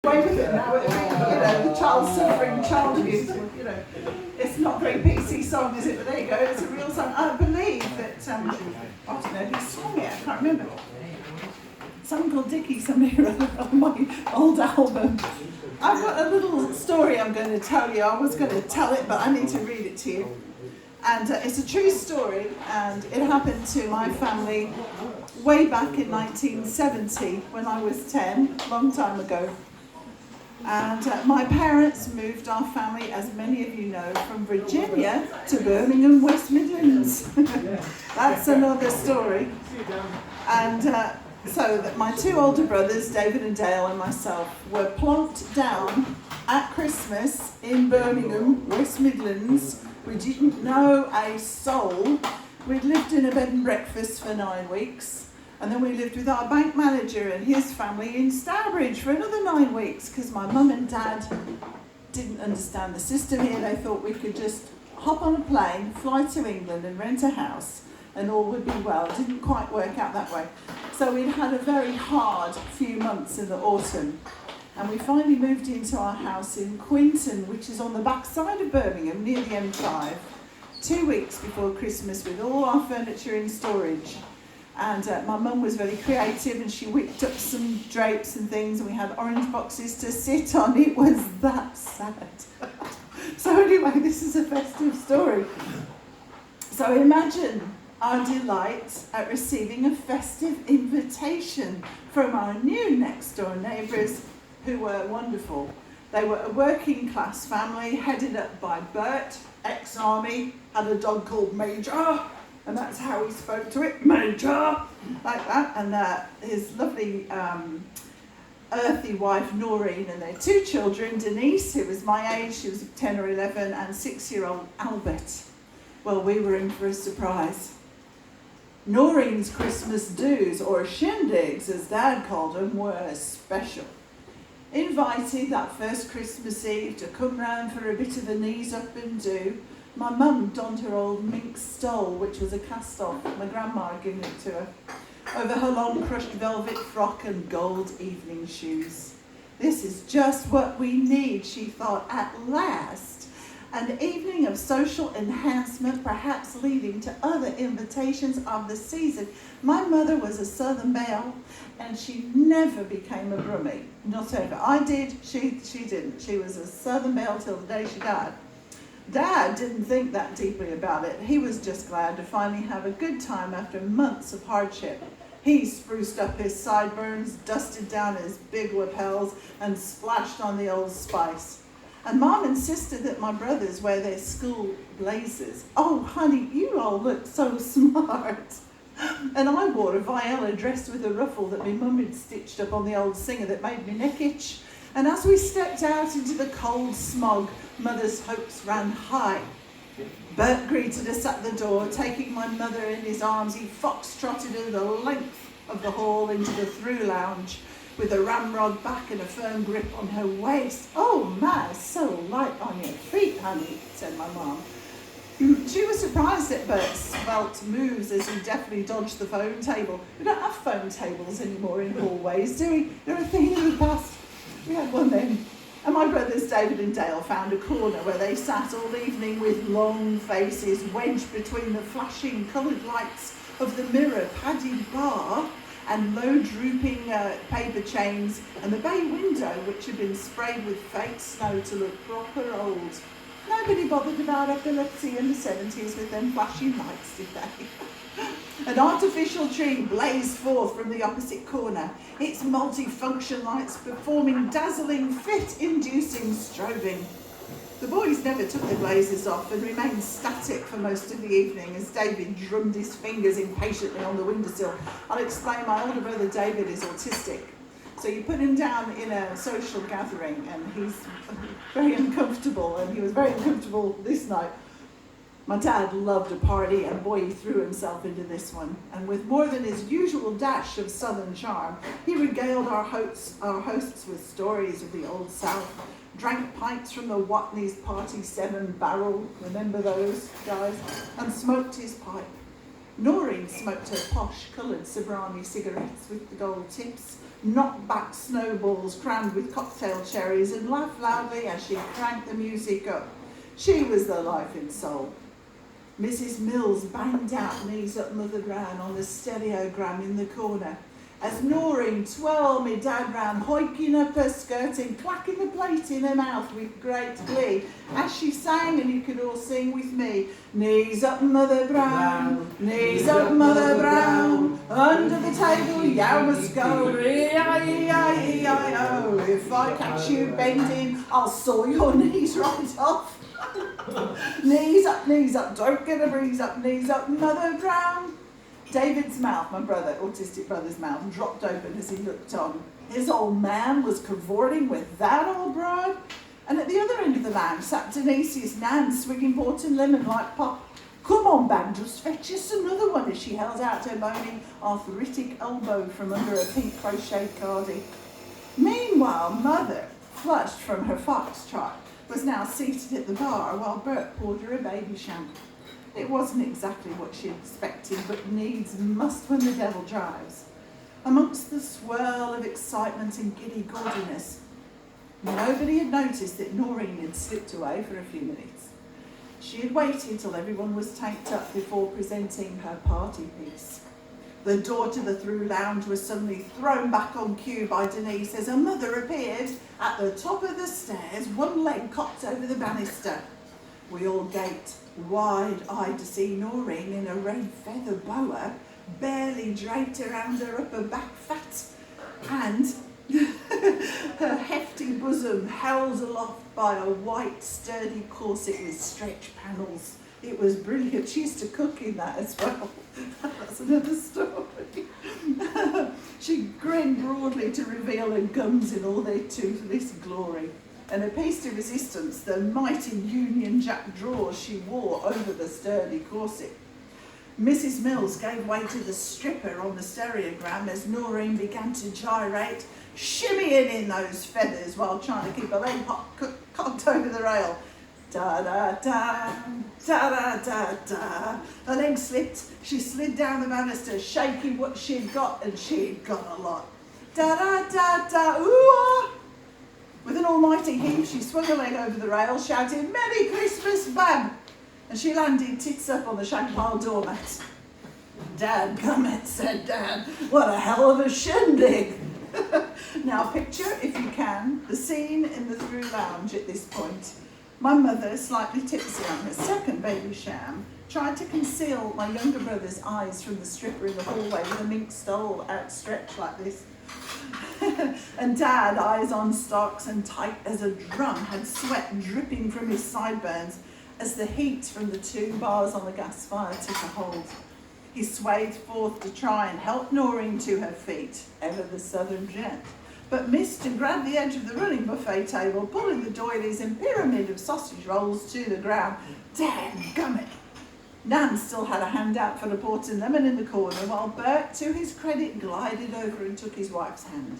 away with it now. The child suffering, child abuse. It's not a very PC song, is it? But there you go. It's a real song. I believe that I don't know who sang it. I can't remember. Someone called Dickie, somebody on my old album. I've got a little story I'm going to tell you. I was going to tell it, but I need to read it to you. And it's a true story, and it happened to my family way back in 1970 when I was 10, a long time ago. And my parents moved our family, as many of you know, from Virginia to Birmingham, West Midlands. That's another story. And so that my two older brothers, David and Dale, and myself, were plonked down at Christmas in Birmingham, West Midlands. We didn't know a soul. We'd lived in a bed and breakfast for 9 weeks. And then we lived with our bank manager and his family in Stourbridge for another 9 weeks because my mum and dad didn't understand the system here. They thought we could just hop on a plane, fly to England and rent a house and all would be well. It didn't quite work out that way. So we'd had a very hard few months in the autumn. And we finally moved into our house in Quinton, which is on the backside of Birmingham, near the M5, 2 weeks before Christmas with all our furniture in storage. And my mum was very creative and she whipped up some drapes and things and we had orange boxes to sit on. It was that sad. So anyway, this is a festive story. So imagine our delight at receiving a festive invitation from our new next door neighbours who were wonderful. They were a working class family headed up by Bert, ex-army, had a dog called Major. And that's how he spoke to it, Major, like that. And his lovely earthy wife, Noreen, and their 2 children, Denise, who was my age, she was 10 or 11, and 6-year-old Albert. Well, we were in for a surprise. Noreen's Christmas do's, or shindigs, as Dad called them, were special. Invited that first Christmas Eve to come round for a bit of a knees up and do. My mum donned her old mink stole, which was a cast-off. My grandma had given it to her, over her long crushed velvet frock and gold evening shoes. This is just what we need, she thought, at last. An evening of social enhancement, perhaps leading to other invitations of the season. My mother was a Southern Belle, and she never became a Brummie. Not ever. I did, she didn't. She was a Southern Belle till the day she died. Dad didn't think that deeply about it. He was just glad to finally have a good time after months of hardship. He spruced up his sideburns, dusted down his big lapels, and splashed on the old spice. And Mom insisted that my brothers wear their school blazers. Oh, honey, you all look so smart. And I wore a viola dress with a ruffle that my mum had stitched up on the old singer that made me neck itch. And as we stepped out into the cold smog, Mother's hopes ran high. Bert greeted us at the door, taking my mother in his arms. He fox-trotted her the length of the hall into the through lounge with a ramrod back and a firm grip on her waist. Oh, my, so light on your feet, honey, said my mom. She was surprised at Bert's svelte moves as he deftly dodged the phone table. We don't have phone tables anymore in hallways, do we? They're a thing of the past. We had one then. And my brothers David and Dale found a corner where they sat all evening with long faces wedged between the flashing coloured lights of the mirror padded bar and low drooping paper chains and the bay window which had been sprayed with fake snow to look proper old. Nobody bothered about epilepsy in the 70s with them flashing lights, did they? An artificial tree blazed forth from the opposite corner, its multifunction lights performing dazzling, fit-inducing strobing. The boys never took their blazers off and remained static for most of the evening as David drummed his fingers impatiently on the windowsill. I'll explain, my older brother David is autistic. So you put him down in a social gathering and he's very uncomfortable, and he was very uncomfortable this night. My dad loved a party, and boy, he threw himself into this one. And with more than his usual dash of southern charm, he regaled our hosts with stories of the Old South, drank pints from the Watney's Party 7 barrel, remember those guys, and smoked his pipe. Noreen smoked her posh coloured Sobrani cigarettes with the gold tips, knocked back snowballs crammed with cocktail cherries, and laughed loudly as she cranked the music up. She was the life and soul. Mrs. Mills banged out Knees Up Mother Brown on the stereogram in the corner, as Noreen twirled me dad round, hoiking up her skirt and clacking the plate in her mouth with great glee, as she sang, and you could all sing with me. Knees up Mother Brown, knees up Mother Brown, under the table you must go, E-I-E-I-E-I-O. If I catch you bending, I'll saw your knees right off. Knees up, don't get a breeze up, knees up Mother Brown. David's mouth, my brother, autistic brother's mouth, dropped open as he looked on. His old man was cavorting with that old bride. And at the other end of the lounge sat Denise's nan, swigging port and lemon like pop. Come on, Bang, just fetch us another one, as she held out her bony, arthritic elbow from under a pink crocheted cardie. Meanwhile, Mother, flushed from her foxtrot, was now seated at the bar while Bert poured her a baby champ. It wasn't exactly what she expected, but needs must when the devil drives. Amongst the swirl of excitement and giddy gaudiness, nobody had noticed that Noreen had slipped away for a few minutes. She had waited till everyone was tanked up before presenting her party piece. The door to the through lounge was suddenly thrown back on cue by Denise as her mother appeared at the top of the stairs, one leg cocked over the banister. We all gaped, wide-eyed, to see Noreen in a red feather boa, barely draped around her upper back fat, and her hefty bosom held aloft by a white, sturdy corset with stretch panels. It was brilliant. She used to cook in that as well. That's another story. She grinned broadly to reveal her gums in all their toothless glory, and a piece de resistance, the mighty Union Jack drawers she wore over the sturdy corset. Mrs. Mills gave way to the stripper on the stereogram as Noreen began to gyrate, shimmying in those feathers while trying to keep her leg cocked over the rail. Da-da-da, da-da-da-da. Her leg slipped. She slid down the banister, shaking what she'd got, and she'd got a lot. Da-da-da-da, ooh-ah. With an almighty heave, she swung her leg over the rail, shouting, "Merry Christmas, Bab!" And she landed tits up on the shag pile doormat. "Dadgummit," said Dad, "what a hell of a shindig." Now picture, if you can, the scene in the through lounge at this point. My mother, slightly tipsy on her second baby sham, tried to conceal my younger brother's eyes from the stripper in the hallway with a mink stole outstretched like this. And Dad, eyes on stocks and tight as a drum, had sweat dripping from his sideburns as the heat from the 2 bars on the gas fire took a hold. He swayed forth to try and help Noreen to her feet, ever the southern gent, but missed and grabbed the edge of the running buffet table, pulling the doilies and pyramid of sausage rolls to the ground. Dadgummit! Nan still had a hand out for the port and lemon in the corner, while Bert, to his credit, glided over and took his wife's hand.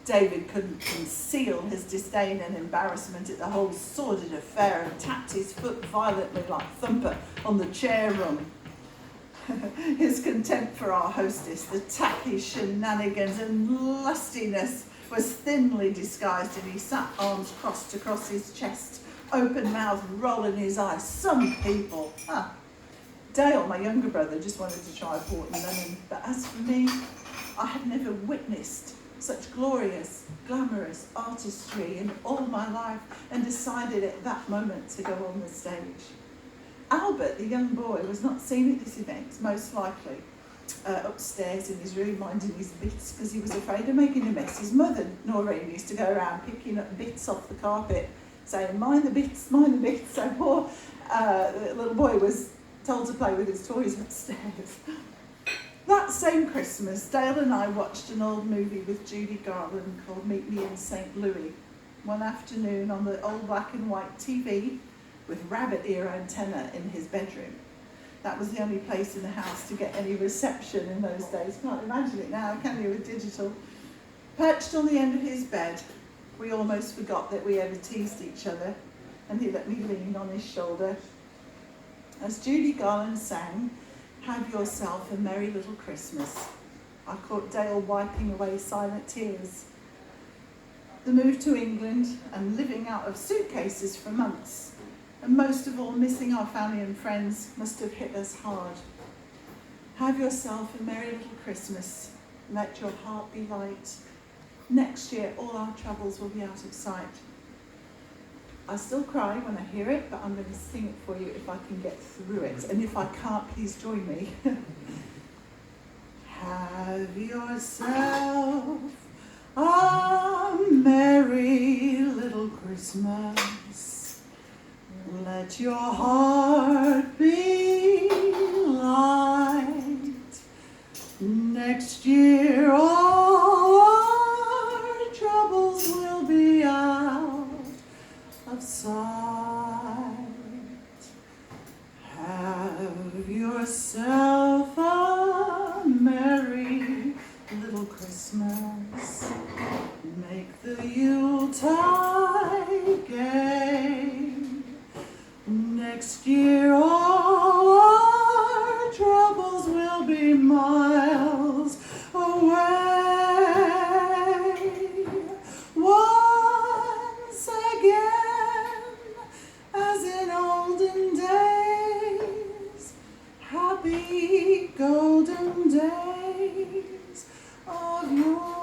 David couldn't conceal his disdain and embarrassment at the whole sordid affair and tapped his foot violently like Thumper on the chair rung. His contempt for our hostess, the tacky shenanigans and lustiness, was thinly disguised, and he sat arms crossed across his chest, open mouth, rolling his eyes. Some people. Dale, my younger brother, just wanted to try port and lemon, but as for me, I had never witnessed such glorious, glamorous artistry in all my life, and decided at that moment to go on the stage. Albert, the young boy, was not seen at this event, most likely upstairs in his room minding his bits because he was afraid of making a mess. His mother, Noreen, used to go around picking up bits off the carpet, saying, "Mind the bits, mind the bits." So poor the little boy was told to play with his toys upstairs. That same Christmas, Dale and I watched an old movie with Judy Garland called Meet Me in St. Louis one afternoon on the old black and white TV with rabbit ear antenna in his bedroom. That was the only place in the house to get any reception in those days. Can't imagine it now, can you, with digital? Perched on the end of his bed, we almost forgot that we ever teased each other, and he let me lean on his shoulder as Judy Garland sang, "Have yourself a merry little Christmas." I caught Dale wiping away silent tears. The move to England and living out of suitcases for months, and most of all missing our family and friends, must have hit us hard. Have yourself a merry little Christmas. Let your heart be light. Next year, all our troubles will be out of sight. I still cry when I hear it, but I'm going to sing it for you if I can get through it. And if I can't, please join me. Have yourself a merry little Christmas. Let your heart be light. Next year all our troubles will be out of sight. Have yourself a merry little Christmas. Make the Yuletide gay. Next year all our troubles will be miles away. Once again, as in olden days, happy golden days of yore.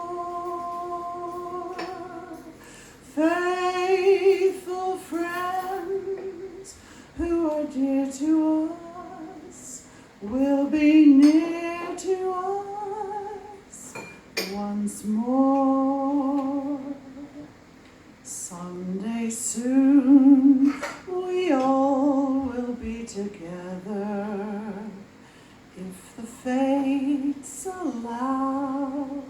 Faithful friends who are dear to us will be near to us once more. Someday soon we all will be together, if the fates allow.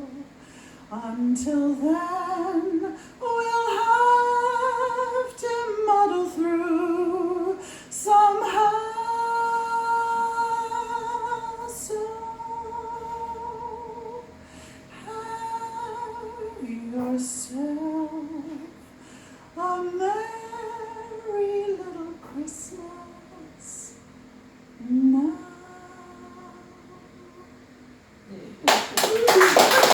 Until then, we'll have to muddle through somehow. So have yourself